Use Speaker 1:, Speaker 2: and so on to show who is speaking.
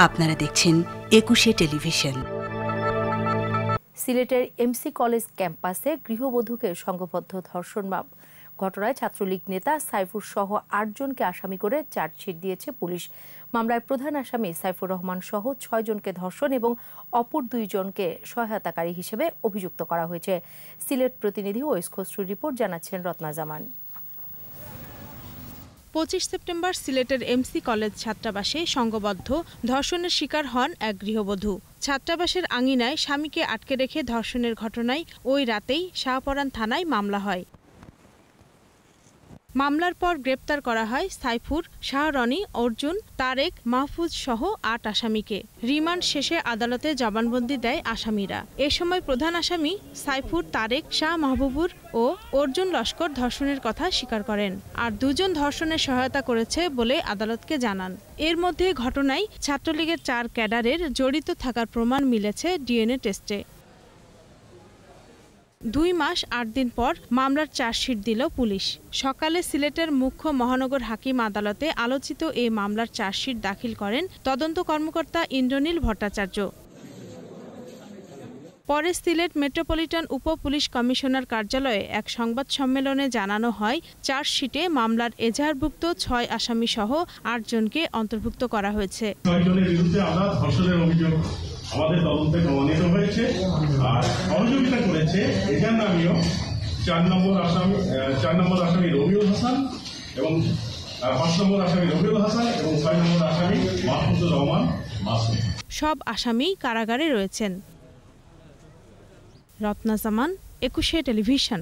Speaker 1: আপনারা দেখছেন একুশে টেলিভিশন।
Speaker 2: সিলেটের এমসি কলেজ ক্যাম্পাসে গৃহবধূকে সংঘবদ্ধ ধর্ষণ ঘটনায় ছাত্রলীগ নেতা সাইফুর সহ ৮ জনকে আসামি করে চার্জশিট দিয়েছে পুলিশ। মামলায় প্রধান আসামি সাইফুর রহমান সহ ৬ জনকে ধর্ষণ এবং অপর ২ জনকে সহায়তাকারী হিসেবে অভিযুক্ত করা হয়েছে। সিলেট প্রতিনিধি ওয়েস খসরুর রিপোর্ট জানাচ্ছেন রত্না জামান।
Speaker 3: ২৫ সেপ্টেম্বর সিলেটের এমসি কলেজ ছাত্রাবাসে সংঘবদ্ধ ধর্ষণের শিকার হন এক গৃহবধূ। ছাত্রাবাসের আঙিনায় স্বামীকে আটকে রেখে ধর্ষণের ঘটনায় ওই রাতেই শাহপরান থানায় মামলা হয়। মামলার পর গ্রেপ্তার করা হয় সাইফুর, শাহরনি, অর্জুন, তারেক, মাহফুজ সহ ৮ আসামিকে। রিমান্ড শেষে আদালতে জবানবন্দি দেয় আসামিরা। এ সময় প্রধান আসামি সাইফুর, তারেক, শাহ মাহবুবুর ও অর্জুন লস্কর ধর্ষণের কথা স্বীকার করেন, আর ২ জন ধর্ষণের সহায়তা করেছে বলে আদালতকে জানান। এর মধ্যে ঘটনায় ছাত্রলীগের ৪ ক্যাডারের জড়িত থাকার প্রমাণ মিলেছে ডিএনএ টেস্টে। ২ মাস ৮ দিন পর মামলার চার্জশিট দিল পুলিশ। সকালে সিলেটের মুখ্য মহানগর হাকিম আদালতে আলোচিত এই মামলার চার্জশিট দাখিল করেন তদন্ত কর্মকর্তা ইন্দ্রনীল ভট্টাচার্য। পরে সিলেট মেট্রোপলিটন উপ পুলিশ কমিশনার কার্যালয়ে এক সংবাদ সম্মেলনে জানানো হয়, চার্জশিটে মামলার এজাহারভুক্ত ৬ আসামি সহ ৮ জনকে অন্তর্ভুক্ত করা হয়েছে।
Speaker 4: ৬ জনের বিরুদ্ধে আমরা ধর্ষণের অভিযোগ আমাদের তদন্তে প্রমাণিত হয়েছে, আর সহযোগিতা করেছে এজাহার নামীয় ৪ নম্বর আসামি রবিউল হাসান এবং ৫ নম্বর আসামি রবিউল হাসান এবং ৬ নম্বর আসামি মাহফুজুর রহমান মাসুম।
Speaker 3: সব আসামি কারাগারে রয়েছেন। রত্না জামান, একুশে টেলিভিশন।